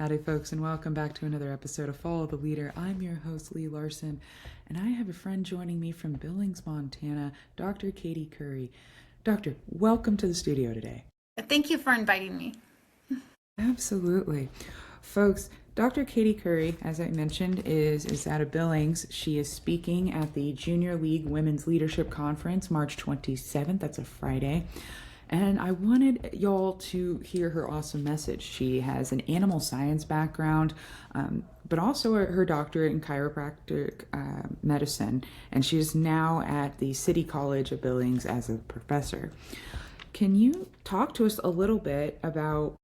Howdy, folks, and welcome back to another episode of Follow the Leader. I'm your host, Lee Larson, and I have a friend joining me from Billings, Montana, Dr. Katie Curry. Doctor, welcome to the studio today. Thank you for inviting me. Absolutely. Folks, Dr. Katie Curry, as I mentioned, is out of Billings. She is speaking at the Junior League Women's Leadership Conference, March 27th. That's a Friday. And I wanted y'all to hear her awesome message. She has an animal science background, but also her doctorate in chiropractic medicine. And she's now at the City College of Billings as a professor. Can you talk to us a little bit about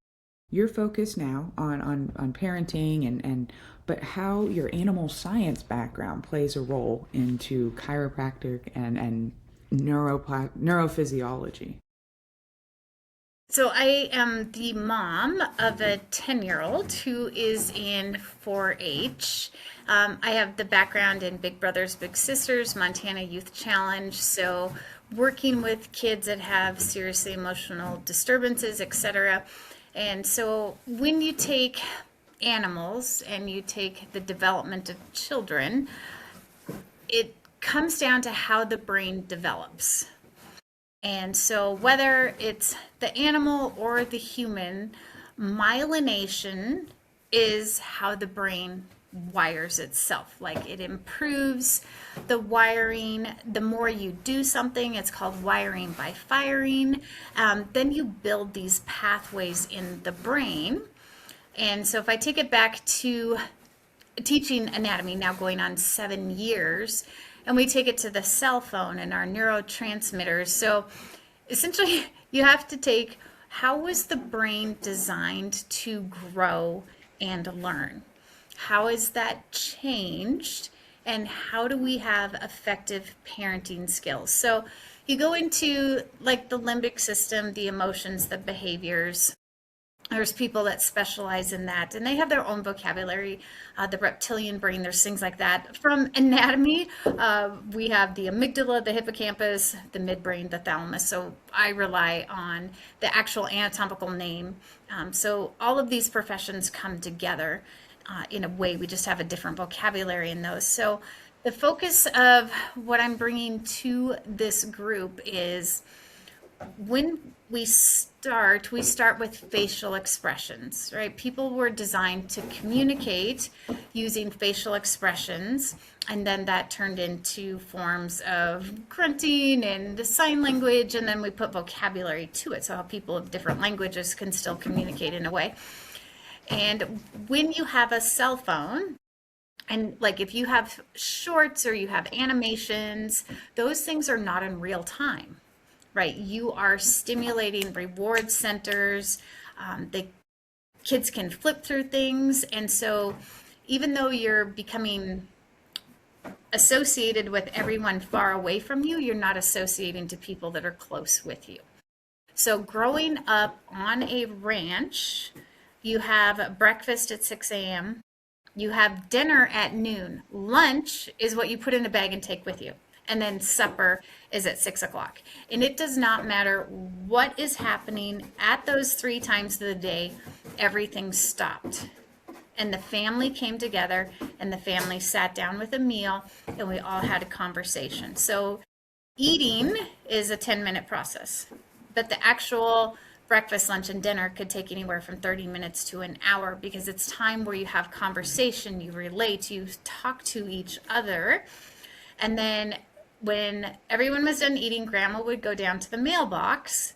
your focus now on parenting but how your animal science background plays a role into chiropractic and neurophysiology? So I am the mom of a 10-year-old who is in 4-H. I have the background in Big Brothers Big Sisters, Montana Youth Challenge. So working with kids that have seriously emotional disturbances, etc. And so when you take animals and you take the development of children, it comes down to how the brain develops. And so whether it's the animal or the human, myelination is how the brain wires itself. Like it improves the wiring. The more you do something, it's called wiring by firing. Then you build these pathways in the brain. And so if I take it back to teaching anatomy, now going on 7 years, and we take it to the cell phone and our neurotransmitters. So essentially, you have to take how was the brain designed to grow and learn? How is that changed? And how do we have effective parenting skills? So you go into like the limbic system, the emotions, the behaviors. There's people that specialize in that, and they have their own vocabulary. The reptilian brain, there's things like that. From anatomy, we have the amygdala, the hippocampus, the midbrain, the thalamus. So I rely on the actual anatomical name. So all of these professions come together in a way. We just have a different vocabulary in those. So the focus of what I'm bringing to this group is when we start with facial expressions, right? People were designed to communicate using facial expressions, and then that turned into forms of grunting and sign language, and then we put vocabulary to it, so how people of different languages can still communicate in a way. And when you have a cell phone, and like if you have shorts or you have animations, those things are not in real time. Right, you are stimulating reward centers. The kids can flip through things, and so even though you're becoming associated with everyone far away from you, you're not associating to people that are close with you. So growing up on a ranch, you have breakfast at 6 a.m. You have dinner at noon. Lunch is what you put in a bag and take with you. And then supper is at 6 o'clock. And it does not matter what is happening at those 3 times of the day, everything stopped. And the family came together and the family sat down with a meal and we all had a conversation. So eating is a 10-minute process, but the actual breakfast, lunch, and dinner could take anywhere from 30 minutes to an hour because it's time where you have conversation, you relate, you talk to each other. And then when everyone was done eating, Grandma would go down to the mailbox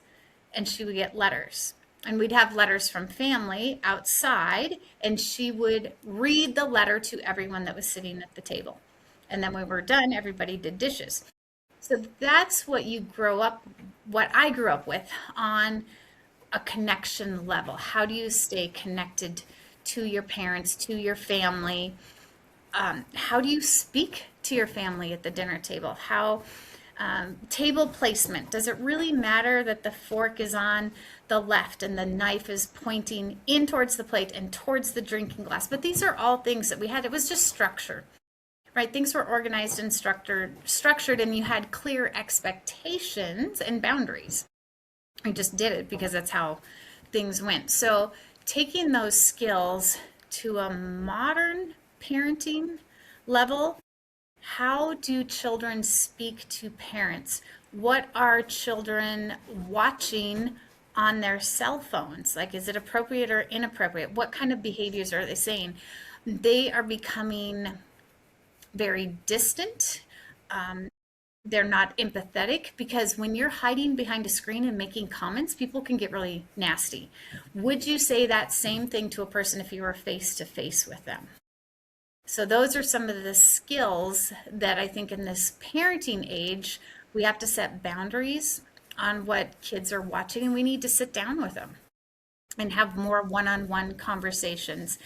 and she would get letters. And we'd have letters from family outside, and she would read the letter to everyone that was sitting at the table. And then when we were done, everybody did dishes. So that's what what I grew up with on a connection level. How do you stay connected to your parents, to your family? How do you speak to your family at the dinner table? How table placement, does it really matter that the fork is on the left and the knife is pointing in towards the plate and towards the drinking glass? But these are all things that we had. It was just structure, right? Things were organized and structured, and you had clear expectations and boundaries. I just did it because that's how things went. So taking those skills to a modern parenting level, how do children speak to parents? What are children watching on their cell phones? Like, is it appropriate or inappropriate? What kind of behaviors are they saying? They are becoming very distant. They're not empathetic because when you're hiding behind a screen and making comments, people can get really nasty. Would you say that same thing to a person if you were face to face with them? So those are some of the skills that I think in this parenting age, we have to set boundaries on what kids are watching, and we need to sit down with them and have more one-on-one conversations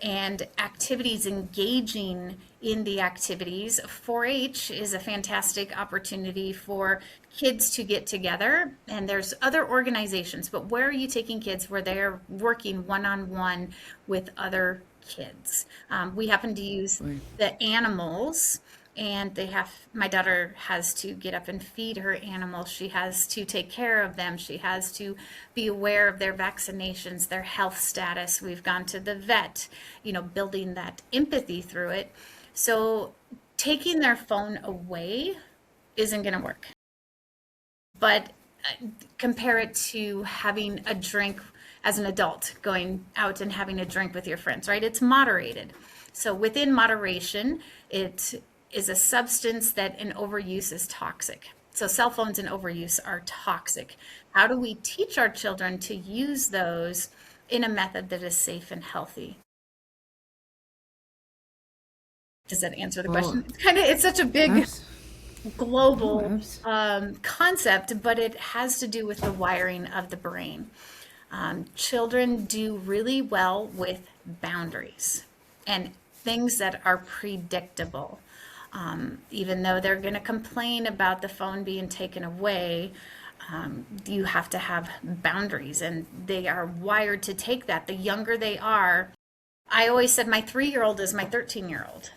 and activities, engaging in the activities. 4-H is a fantastic opportunity for kids to get together, and there's other organizations, but where are you taking kids where they're working one-on-one with other kids? We happen to use Right. the animals, and my daughter has to get up and feed her animals. She has to take care of them. She has to be aware of their vaccinations, their health status. We've gone to the vet, building that empathy through it. So taking their phone away isn't going to work. But compare it to having a drink as an adult, going out and having a drink with your friends, right? It's moderated. So within moderation, it is a substance that an overuse is toxic. So cell phones and overuse are toxic. How do we teach our children to use those in a method that is safe and healthy? Does that answer the Well, question? It's such a big abs- no, global abs- concept, but it has to do with the wiring of the brain. Children do really well with boundaries and things that are predictable. Even though they're going to complain about the phone being taken away, you have to have boundaries, and they are wired to take that. The younger they are, I always said my 3-year-old is my 13-year-old.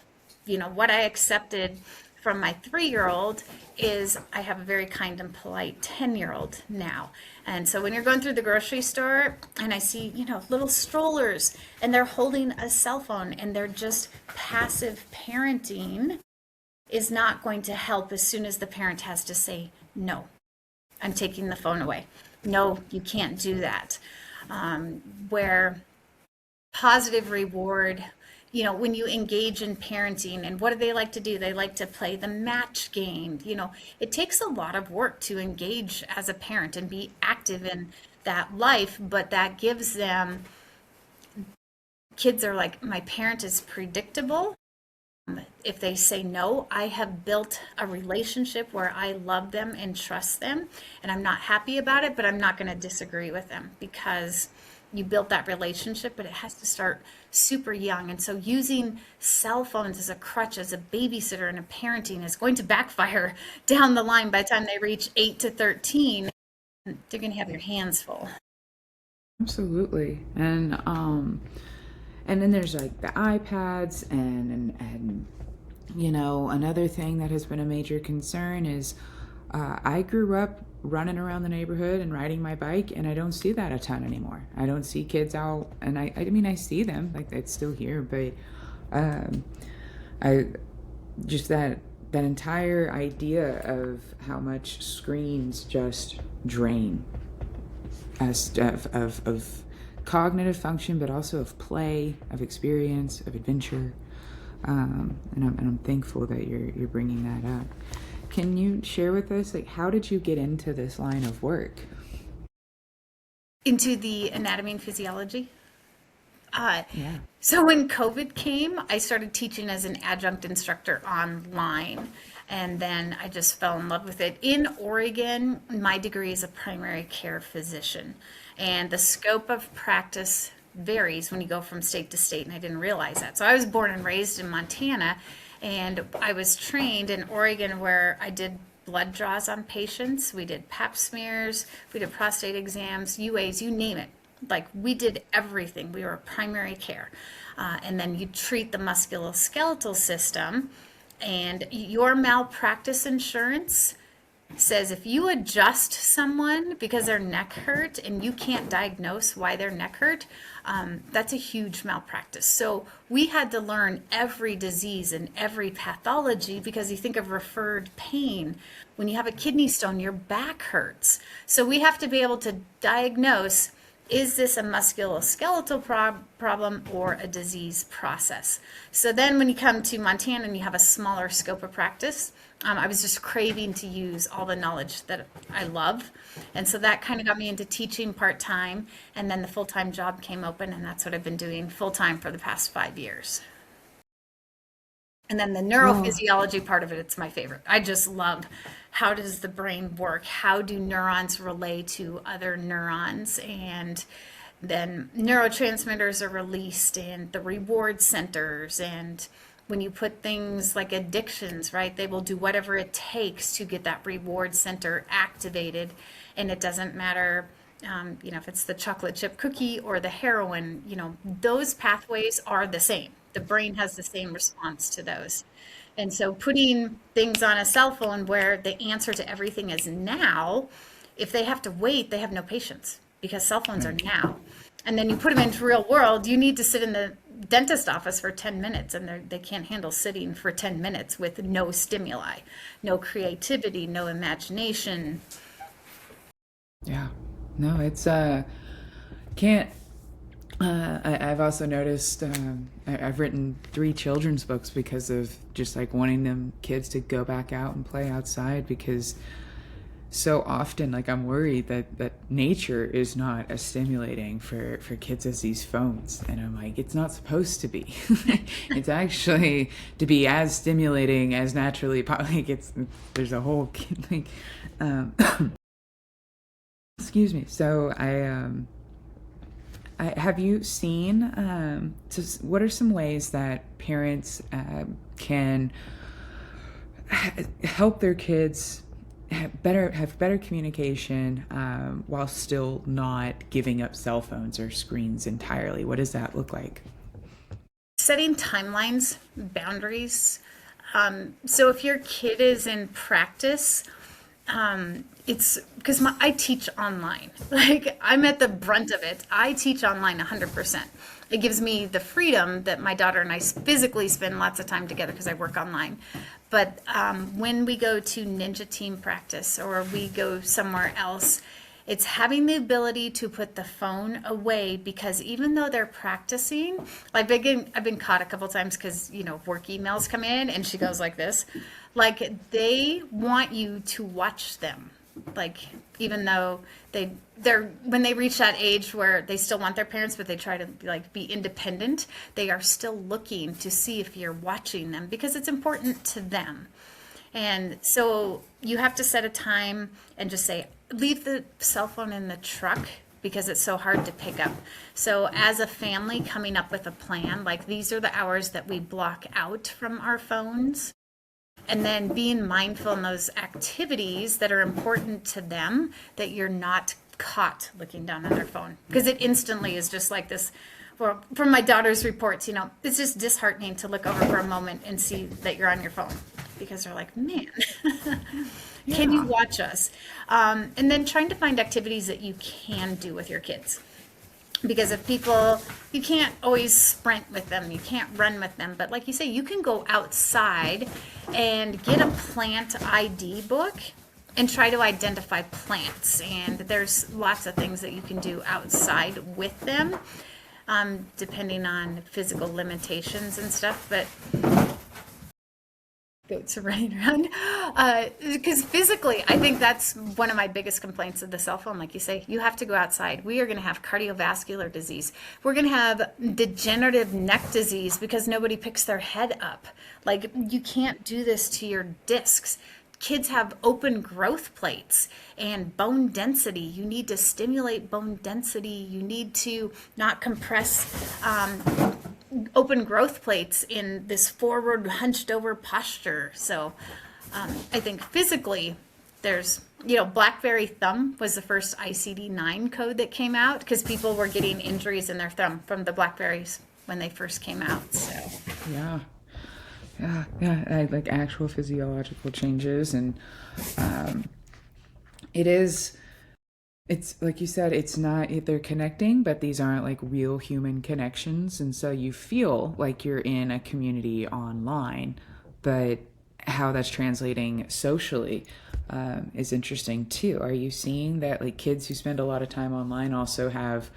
What I accepted from my 3-year-old is I have a very kind and polite 10-year-old now. And so when you're going through the grocery store and I see, little strollers and they're holding a cell phone and they're just passive parenting is not going to help as soon as the parent has to say, no, I'm taking the phone away. No, you can't do that. Where positive reward, when you engage in parenting, and what do they like to do? They like to play the match game. It takes a lot of work to engage as a parent and be active in that life, but that gives them, kids are like, my parent is predictable. If they say no, I have built a relationship where I love them and trust them, and I'm not happy about it, but I'm not going to disagree with them because you built that relationship, but it has to start super young. And so using cell phones as a crutch, as a babysitter and a parenting is going to backfire down the line. By the time they reach 8 to 13, they're going to have your hands full. absolutely. And then there's like the iPads and another thing that has been a major concern is I grew up running around the neighborhood and riding my bike, and I don't see that a ton anymore. I don't see kids out, and I mean I see them, like it's still here, but um, I just that entire idea of how much screens just drain us of cognitive function, but also of play, of experience, of adventure. And I'm thankful that you're bringing that up. Can you share with us, like, how did you get into this line of work? Into the anatomy and physiology. Yeah. So when COVID came, I started teaching as an adjunct instructor online. And then I just fell in love with it. In Oregon, my degree is a primary care physician. And the scope of practice varies when you go from state to state. And I didn't realize that. So I was born and raised in Montana. And I was trained in Oregon where I did blood draws on patients. We did pap smears. We did prostate exams, UAs, you name it. Like we did everything. We were primary care. And then you treat the musculoskeletal system, and your malpractice insurance says if you adjust someone because their neck hurt and you can't diagnose why their neck hurt, that's a huge malpractice. So we had to learn every disease and every pathology, because you think of referred pain. When you have a kidney stone, your back hurts. So we have to be able to diagnose, is this a musculoskeletal problem or a disease process? So then when you come to Montana and you have a smaller scope of practice, I was just craving to use all the knowledge that I love. And so that kind of got me into teaching part-time. And then the full-time job came open, and that's what I've been doing full-time for the past 5 years. And then the Oh, neurophysiology part of it, it's my favorite. I just love, how does the brain work? How do neurons relate to other neurons? And then neurotransmitters are released and the reward centers. And when you put things like addictions, right, they will do whatever it takes to get that reward center activated. And it doesn't matter, if it's the chocolate chip cookie or the heroin, those pathways are the same. The brain has the same response to those. And so putting things on a cell phone where the answer to everything is now, if they have to wait, they have no patience, because cell phones are right. now. And then you put them into real world, you need to sit in the dentist office for 10 minutes, and they can't handle sitting for 10 minutes with no stimuli, no creativity, no imagination. Yeah. No, it's can't. I've also noticed I've written 3 children's books because of just like wanting them kids to go back out and play outside, because so often like I'm worried that nature is not as stimulating for kids as these phones, and I'm like, it's not supposed to be. It's actually to be as stimulating as naturally like it's there's a whole like um excuse me. So I have you seen what are some ways that parents can help their kids have better communication while still not giving up cell phones or screens entirely? What does that look like? Setting timelines, boundaries. So if your kid is in practice, it's because I teach online. Like, I'm at the brunt of it. I teach online 100%. It gives me the freedom that my daughter and I physically spend lots of time together because I work online. But when we go to ninja team practice or we go somewhere else, it's having the ability to put the phone away, because even though they're practicing, like I've been caught a couple times because, work emails come in and she goes like this. Like, they want you to watch them. Like, even though they're when they reach that age where they still want their parents, but they try to like be independent, they are still looking to see if you're watching them because it's important to them. And so you have to set a time and just say, leave the cell phone in the truck because it's so hard to pick up. So as a family, coming up with a plan, like these are the hours that we block out from our phones. And then being mindful in those activities that are important to them, that you're not caught looking down on their phone. Because it instantly is just like this. Well, from my daughter's reports, it's just disheartening to look over for a moment and see that you're on your phone, because they're like, man, can you Yeah. watch us? And then trying to find activities that you can do with your kids. Because if people, you can't always sprint with them, you can't run with them, but like you say, you can go outside and get a plant ID book and try to identify plants. And there's lots of things that you can do outside with them, depending on physical limitations and stuff. But goats are running around. Because physically, I think that's one of my biggest complaints of the cell phone. Like you say, you have to go outside. We are going to have cardiovascular disease. We're going to have degenerative neck disease because nobody picks their head up. Like, you can't do this to your discs. Kids have open growth plates and bone density. You need to stimulate bone density. You need to not compress open growth plates in this forward hunched over posture. So I think physically there's, BlackBerry thumb was the first ICD-9 code that came out because people were getting injuries in their thumb from the Blackberries when they first came out. So Yeah. Yeah, like actual physiological changes, and it is. It's like you said, it's not, they're connecting, but these aren't like real human connections. And so you feel like you're in a community online, but how that's translating socially is interesting too. Are you seeing that like kids who spend a lot of time online also have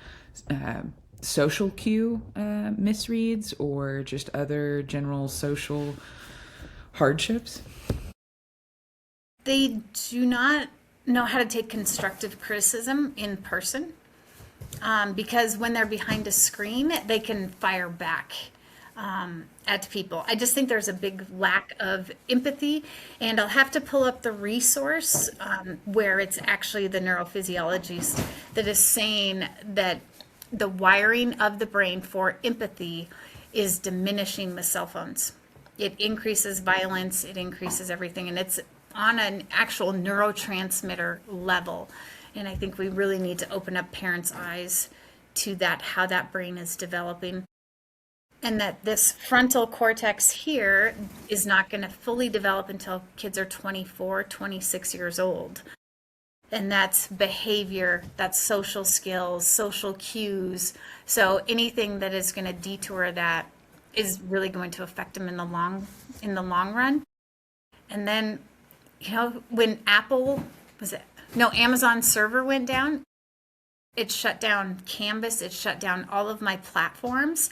social cue misreads or just other general social hardships? They do not know how to take constructive criticism in person, because when they're behind a screen, they can fire back at people. I just think there's a big lack of empathy, and I'll have to pull up the resource where it's actually the neurophysiologist that is saying that the wiring of the brain for empathy is diminishing with cell phones. It increases violence, it increases everything, and it's on an actual neurotransmitter level. And I think we really need to open up parents' eyes to that, how that brain is developing. And that this frontal cortex here is not going to fully develop until kids are 24, 26 years old. And that's behavior, that's social skills, social cues. So anything that is going to detour that is really going to affect them in the long run. And then, when Amazon server went down, it shut down Canvas, it shut down all of my platforms.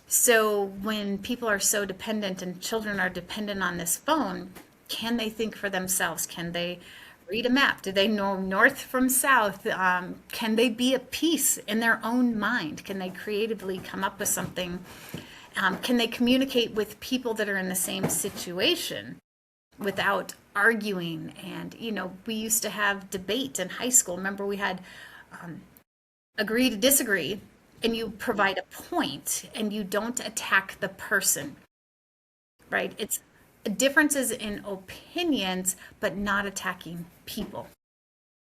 So when people are so dependent and children are dependent on this phone, can they think for themselves? Can they read a map? Do they know north from south? Can they be at peace in their own mind? Can they creatively come up with something? Can they communicate with people that are in the same situation without arguing? And, we used to have debate in high school. Remember, we had agree to disagree, and you provide a point and you don't attack the person, right? It's differences in opinions, but not attacking people.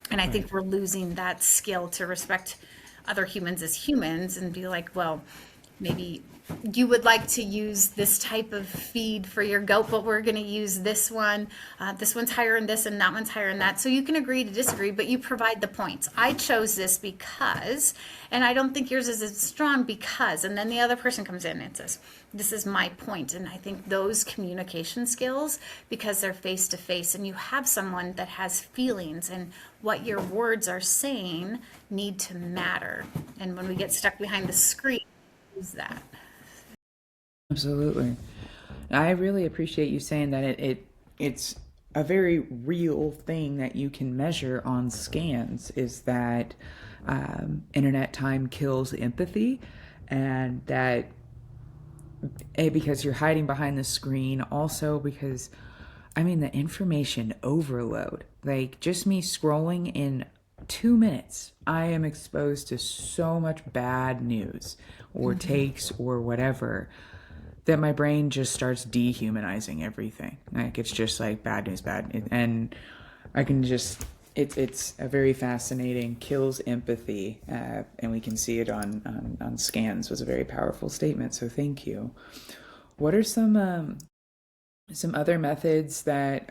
And I think we're losing that skill to respect other humans as humans and be like, well, maybe you would like to use this type of feed for your goat, but we're going to use this one. This one's higher in this and that one's higher in that. So you can agree to disagree, but you provide the points. I chose this because, and I don't think yours is as strong because, and then the other person comes in and says, this is my point. And I think those communication skills, because they're face to face and you have someone that has feelings and what your words are saying need to matter. And when we get stuck behind the screen, is that. Absolutely. I really appreciate you saying that it's a very real thing that you can measure on scans is that internet time kills empathy, and that because you're hiding behind the screen, also because I mean the information overload. Like just me scrolling in 2 minutes, I am exposed to so much bad news or takes or whatever that my brain just starts dehumanizing everything. Like it's just like bad news, and I can just it's a very fascinating, kills empathy, and we can see it on scans. Was a very powerful statement. So thank you. What are some other methods that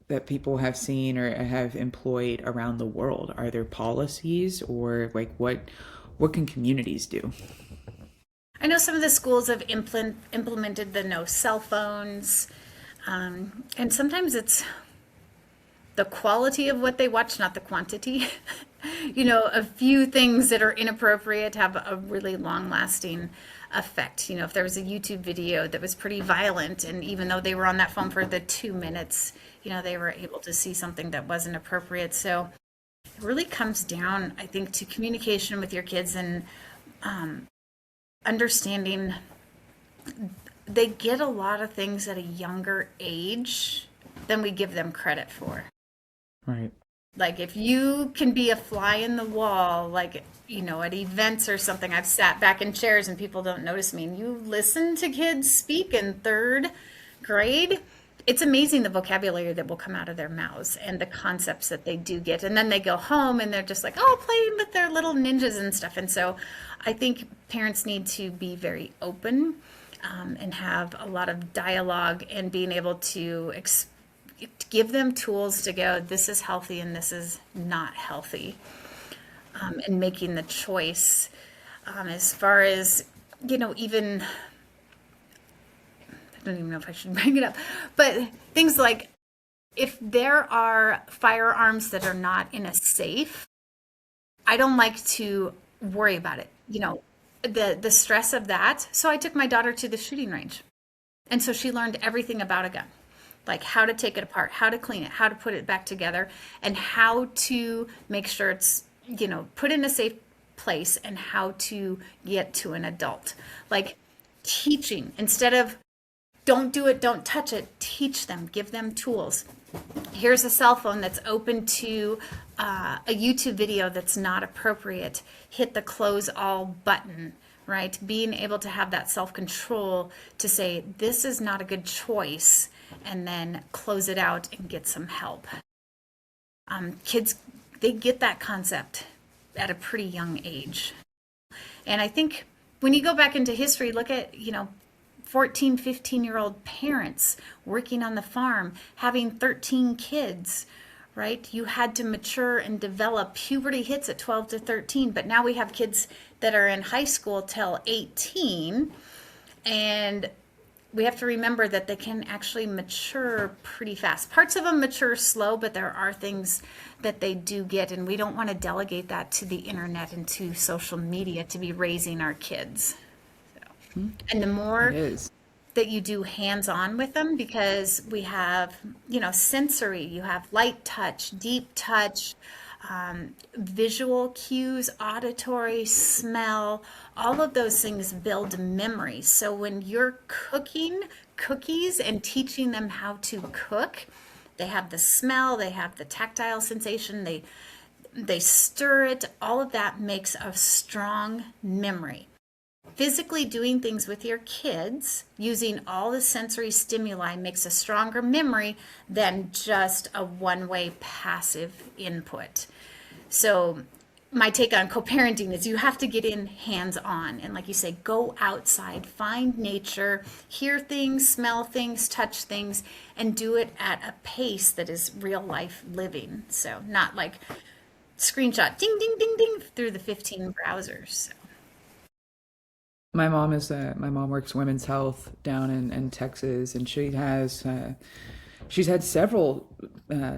that people have seen or have employed around the world? Are there policies or like what can communities do? I know some of the schools have implemented the no cell phones, and sometimes it's the quality of what they watch, not the quantity. A few things that are inappropriate have a really long lasting effect. If there was a YouTube video that was pretty violent, and even though they were on that phone for the 2 minutes, they were able to see something that wasn't appropriate. So it really comes down, I think, to communication with your kids and understanding they get a lot of things at a younger age than we give them credit for. Right. Like if you can be a fly in the wall, like, at events or something, I've sat back in chairs and people don't notice me. And you listen to kids speak in third grade, it's amazing the vocabulary that will come out of their mouths and the concepts that they do get. And then they go home and they're just like, oh, playing with their little ninjas and stuff. And so I think parents need to be very open and have a lot of dialogue and being able to give them tools to go, this is healthy and this is not healthy, and making the choice. As far as, even, I don't even know if I should bring it up, but things like if there are firearms that are not in a safe, I don't like to worry about it, the stress of that. So I took my daughter to the shooting range. And so she learned everything about a gun, like how to take it apart, how to clean it, how to put it back together, and how to make sure it's, put in a safe place, and how to get to an adult. Like teaching, instead of don't do it, don't touch it, teach them, give them tools. Here's a cell phone that's open to a YouTube video that's not appropriate. Hit the close all button, right? Being able to have that self-control to say, this is not a good choice, and then close it out and get some help. Kids, they get that concept at a pretty young age. And I think when you go back into history, look at, 14, 15-year-old parents working on the farm, having 13 kids, right? You had to mature and develop. Puberty hits at 12 to 13, but now we have kids that are in high school till 18, and we have to remember that they can actually mature pretty fast. Parts of them mature slow, but there are things that they do get, and we don't want to delegate that to the internet and to social media to be raising our kids. And the more that you do hands-on with them, because we have, sensory, you have light touch, deep touch, visual cues, auditory, smell, all of those things build memory. So when you're cooking cookies and teaching them how to cook, they have the smell, they have the tactile sensation, they stir it, all of that makes a strong memory. Physically doing things with your kids, using all the sensory stimuli, makes a stronger memory than just a one-way passive input. So my take on co-parenting is you have to get in hands-on, and like you say, go outside, find nature, hear things, smell things, touch things, and do it at a pace that is real life living. So not like screenshot ding ding ding ding through the 15 browsers. So. My mom works women's health down in Texas, and she's had several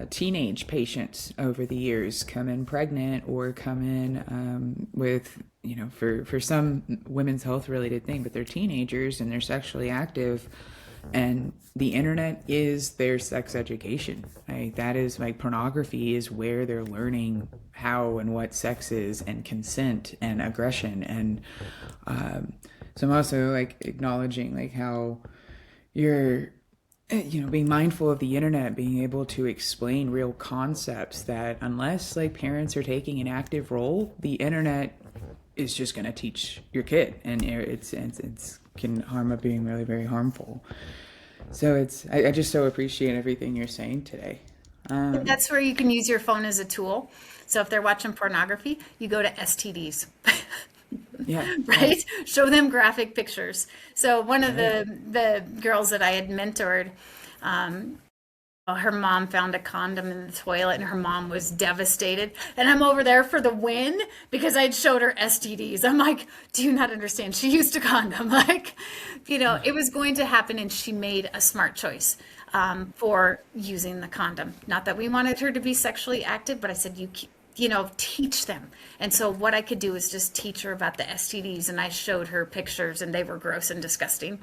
teenage patients over the years come in pregnant or come in with, for some women's health related thing, but they're teenagers and they're sexually active, and the internet is their sex education. Like, that is, like, pornography is where they're learning how and what sex is, and consent and aggression. And so I'm also, like, acknowledging, like, how you're, being mindful of the internet, being able to explain real concepts that, unless, like, parents are taking an active role, the internet is just going to teach your kid, and it's can harm up being really very harmful. So I just so appreciate everything you're saying today. That's where you can use your phone as a tool. So if they're watching pornography, you go to STDs. Yeah. Right? Show them graphic pictures. So one of the girls that I had mentored, her mom found a condom in the toilet, and her mom was devastated. And I'm over there for the win because I'd showed her STDs. I'm like, do you not understand? She used a condom. Like, it was going to happen, and she made a smart choice for using the condom. Not that we wanted her to be sexually active, but I said, teach them. And so what I could do is just teach her about the STDs, and I showed her pictures, and they were gross and disgusting.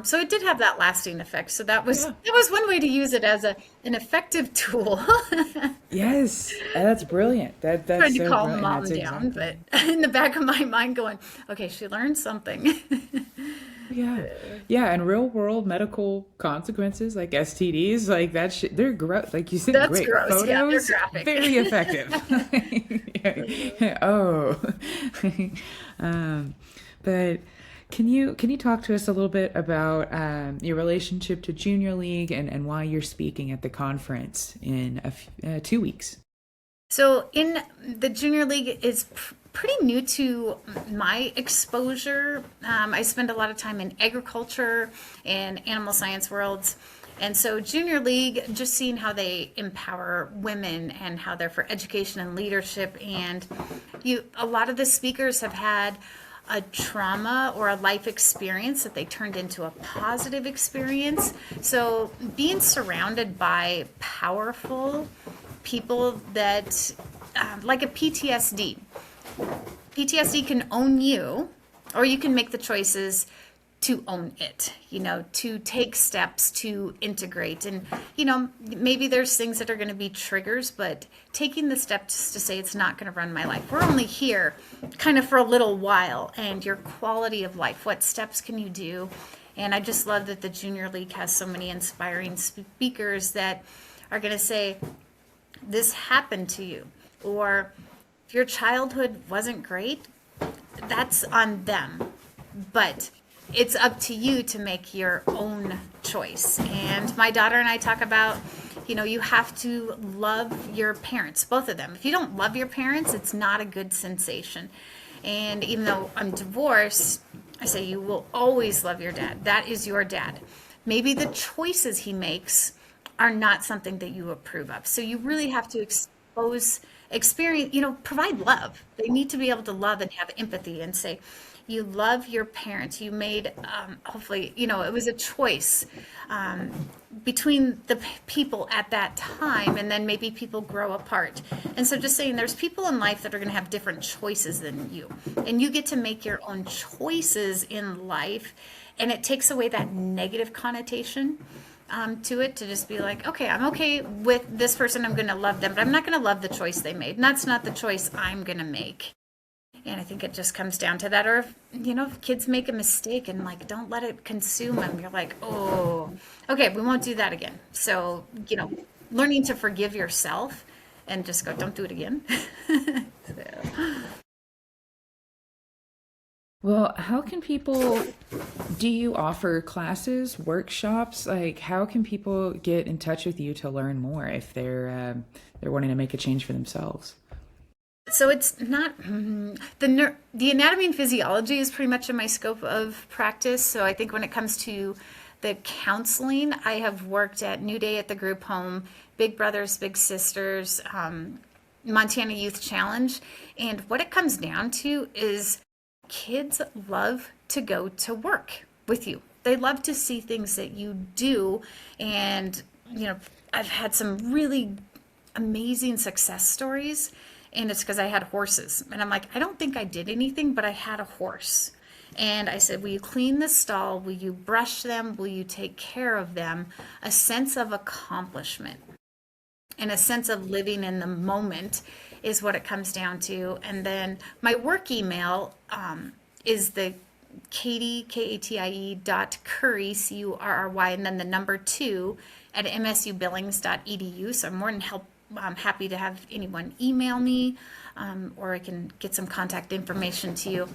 So it did have that lasting effect. So that was one way to use it as an effective tool. Yes, that's brilliant. That's trying to so calm brilliant. mom That's down, exactly. but in the back of my mind going, okay, she learned something. Yeah, and real world medical consequences like STDs, like that shit, they're gross. Like you said, That's great gross. Yeah, they're photos, graphic. very effective. Yeah. Oh, but can you talk to us a little bit about your relationship to Junior League, and why you're speaking at the conference in 2 weeks? So in the Junior League is pretty new to my exposure. I spend a lot of time in agriculture and animal science worlds. And so Junior League, just seeing how they empower women and how they're for education and leadership. And a lot of the speakers have had a trauma or a life experience that they turned into a positive experience. So being surrounded by powerful people that, like a PTSD can own you, or you can make the choices to own it, to take steps to integrate. And, maybe there's things that are going to be triggers, but taking the steps to say it's not going to run my life. We're only here kind of for a little while, and your quality of life, what steps can you do? And I just love that the Junior League has so many inspiring speakers that are going to say, this happened to you, or if your childhood wasn't great, that's on them. But it's up to you to make your own choice. And my daughter and I talk about, you have to love your parents, both of them. If you don't love your parents, it's not a good sensation. And even though I'm divorced, I say you will always love your dad. That is your dad. Maybe the choices he makes are not something that you approve of. So you really have to provide love. They need to be able to love and have empathy and say, you love your parents. You made, hopefully, it was a choice between the people at that time, and then maybe people grow apart. And so just saying there's people in life that are going to have different choices than you, and you get to make your own choices in life, and it takes away that negative connotation to it, to just be like, okay, I'm okay with this person. I'm going to love them, but I'm not going to love the choice they made. And that's not the choice I'm going to make. And I think it just comes down to that. Or if kids make a mistake and don't let it consume them, you're like, oh, okay, we won't do that again. So, learning to forgive yourself and just go, don't do it again. So. Well, how can do you offer classes, workshops? How can people get in touch with you to learn more if they're wanting to make a change for themselves? So it's not the anatomy and physiology is pretty much in my scope of practice. So I think when it comes to the counseling, I have worked at New Day at the group home, Big Brothers Big Sisters, Montana Youth Challenge, and what it comes down to is kids love to go to work with you. They love to see things that you do, and I've had some really amazing success stories. And it's because I had horses. And I'm like, I don't think I did anything, but I had a horse. And I said, will you clean the stall? Will you brush them? Will you take care of them? A sense of accomplishment and a sense of living in the moment is what it comes down to. And then my work email is the Katie, Katie .curry, Curry, and then the number 2 at msubillings.edu. So I'm more than I'm happy to have anyone email me, or I can get some contact information to you,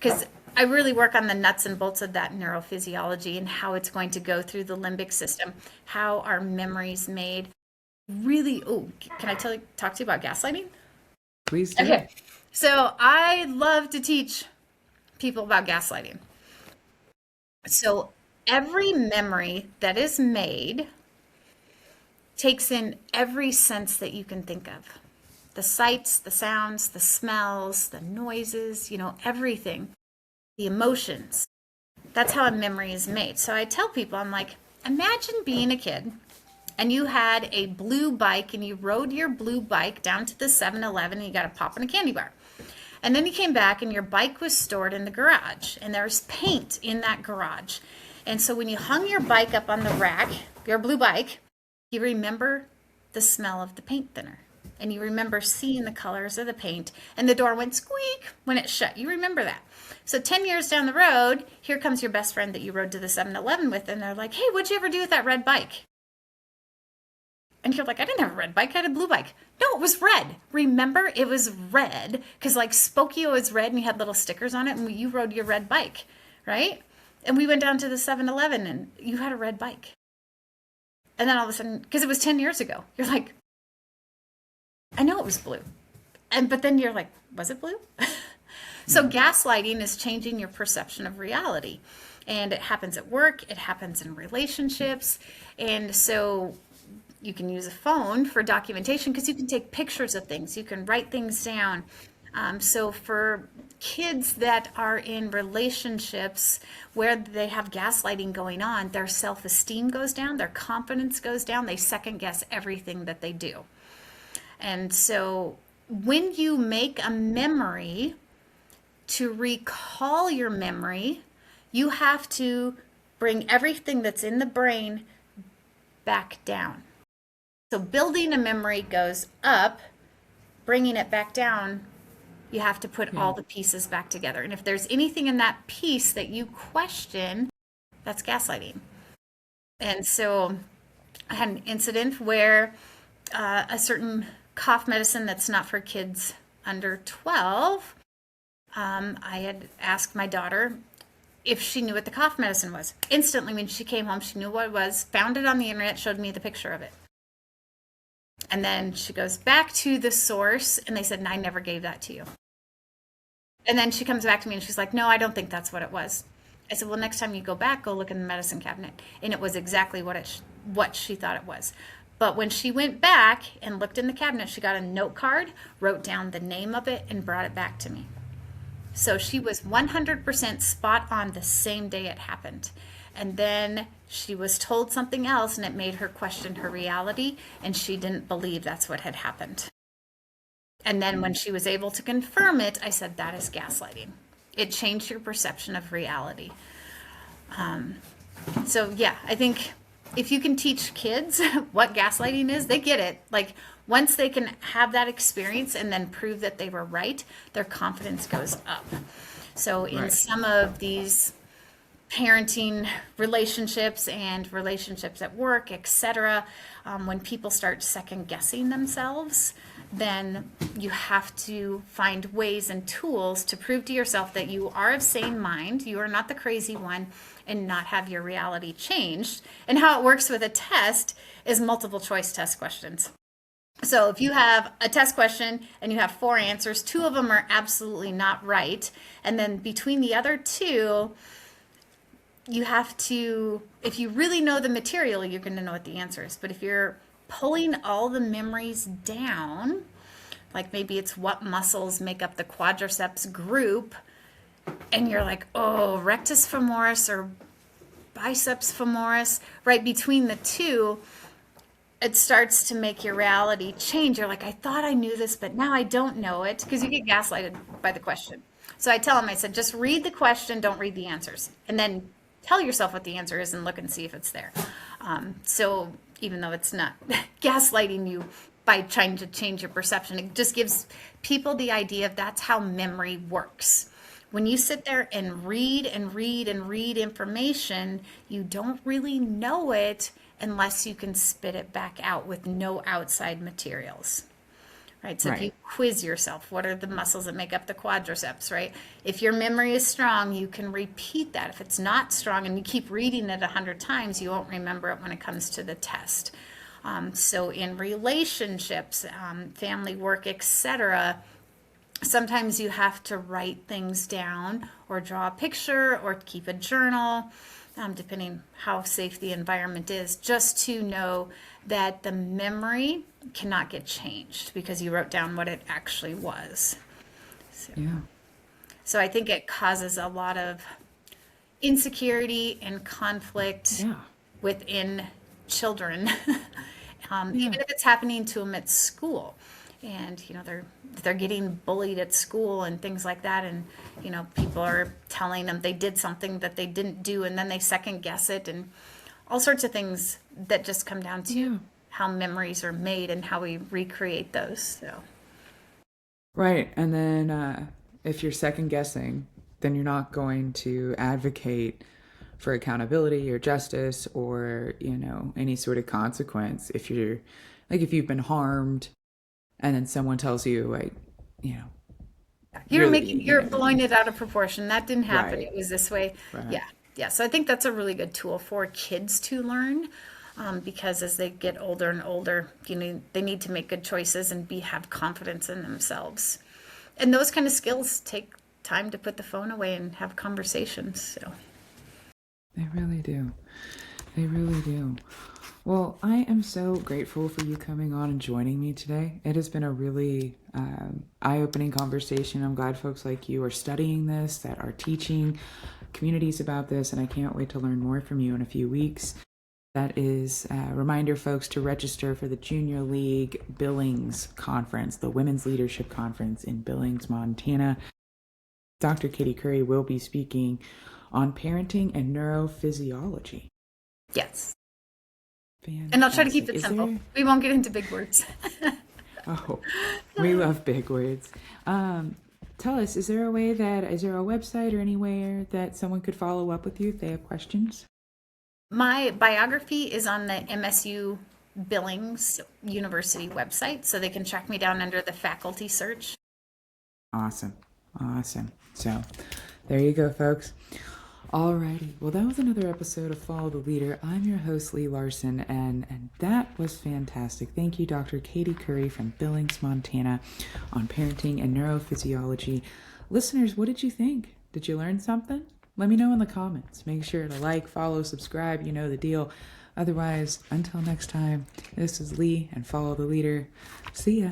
because I really work on the nuts and bolts of that neurophysiology and how it's going to go through the limbic system, how our memories made. Really, can I talk to you about gaslighting? Please do. Okay, so I love to teach people about gaslighting. So every memory that is made takes in every sense that you can think of. The sights, the sounds, the smells, the noises, everything. The emotions. That's how a memory is made. So I tell people, I'm like, imagine being a kid and you had a blue bike and you rode your blue bike down to the 7-Eleven and you got a pop and a candy bar. And then you came back and your bike was stored in the garage and there's paint in that garage. And so when you hung your bike up on the rack, your blue bike, you remember the smell of the paint thinner, and you remember seeing the colors of the paint, and the door went squeak when it shut. You remember that. So 10 years down the road, here comes your best friend that you rode to the 7-Eleven with, and they're like, hey, what'd you ever do with that red bike? And you're like, I didn't have a red bike, I had a blue bike. No, it was red. Remember, it was red, because Spokio is red, and you had little stickers on it, and you rode your red bike, right? And we went down to the 7-Eleven, and you had a red bike. And then all of a sudden, because it was 10 years ago, you're like, I know it was blue. But then you're like, was it blue? So gaslighting is changing your perception of reality. And it happens at work, it happens in relationships. And so you can use a phone for documentation because you can take pictures of things, you can write things down. So for kids that are in relationships where they have gaslighting going on, their self-esteem goes down, their confidence goes down, they second guess everything that they do. And so when you make a memory, to recall your memory, you have to bring everything that's in the brain back down. So building a memory goes up, bringing it back down, you have to put all the pieces back together. And if there's anything in that piece that you question, that's gaslighting. And so I had an incident where a certain cough medicine that's not for kids under 12, I had asked my daughter if she knew what the cough medicine was. Instantly, when she came home, she knew what it was, found it on the internet, showed me the picture of it. And then she goes back to the source, and they said, "No, I never gave that to you." And then she comes back to me and she's like, "No, I don't think that's what it was." I said, "Well, next time you go back, go look in the medicine cabinet." And it was exactly what she thought it was. But when she went back and looked in the cabinet, she got a note card, wrote down the name of it, and brought it back to me. So she was 100% spot on the same day it happened. And then she was told something else, and it made her question her reality, and she didn't believe that's what had happened. And then when she was able to confirm it, I said, that is gaslighting. It changed your perception of reality. So yeah, I think if you can teach kids what gaslighting is, they get it. Like once they can have that experience and then prove that they were right, their confidence goes up. So in some of these parenting relationships and relationships at work, etc., when people start second guessing themselves, then you have to find ways and tools to prove to yourself that you are of sane mind, you are not the crazy one, and not have your reality changed. And how it works with a test is multiple choice test questions. So if you have a test question and you have 4 answers, 2 of them are absolutely not right, and then between the other 2, you have to, if you really know the material, you're going to know what the answer is. But if you're pulling all the memories down, like maybe it's what muscles make up the quadriceps group, and you're like, oh, rectus femoris or biceps femoris, right between the 2, it starts to make your reality change. You're like, I thought I knew this, but now I don't know it, because you get gaslighted by the question. So I tell them, I said, just read the question, don't read the answers. And then tell yourself what the answer is and look and see if it's there. So even though it's not gaslighting you by trying to change your perception, it just gives people the idea of that's how memory works. When you sit there and read and read and read information, you don't really know it unless you can spit it back out with no outside materials. Right? So if you quiz yourself, what are the muscles that make up the quadriceps, right? If your memory is strong, you can repeat that. If it's not strong and you keep reading it 100 times, you won't remember it when it comes to the test. So in relationships, family work, etc., sometimes you have to write things down or draw a picture or keep a journal, depending how safe the environment is, just to know that the memory cannot get changed because you wrote down what it actually was. So I think it causes a lot of insecurity and conflict within children, even if it's happening to them at school. And they're getting bullied at school and things like that, and people are telling them they did something that they didn't do, and then they second guess it, and all sorts of things that just come down to how memories are made and how we recreate those. So Right. And then if you're second guessing, then you're not going to advocate for accountability or justice or any sort of consequence. If you've been harmed and then someone tells you, like, you're blowing it out of proportion. That didn't happen. It was this way. Right. Yeah. So I think that's a really good tool for kids to learn, because as they get older and older, they need to make good choices and have confidence in themselves. And those kind of skills take time to put the phone away and have conversations. So They really do. They really do. Well, I am so grateful for you coming on and joining me today. It has been a really eye-opening conversation. I'm glad folks like you are studying this, that are teaching communities about this, and I can't wait to learn more from you in a few weeks. That is a reminder, folks, to register for the Junior League Billings Conference, the Women's Leadership Conference in Billings, Montana. Dr. Katie Curry will be speaking on parenting and neurophysiology. yes. Fantastic. And I'll try to keep it Is simple. there- We won't get into big words. Oh, we love big words. Tell us, is there a website or anywhere that someone could follow up with you if they have questions? My biography is on the MSU Billings University website, so they can track me down under the faculty search. Awesome. So there you go, folks. Alrighty. Well, that was another episode of Follow the Leader. I'm your host, Lee Larson, and that was fantastic. Thank you, Dr. Katie Curry from Billings, Montana, on parenting and neurophysiology. Listeners, what did you think? Did you learn something? Let me know in the comments. Make sure to like, follow, subscribe. You know the deal. Otherwise, until next time, this is Lee and Follow the Leader. See ya.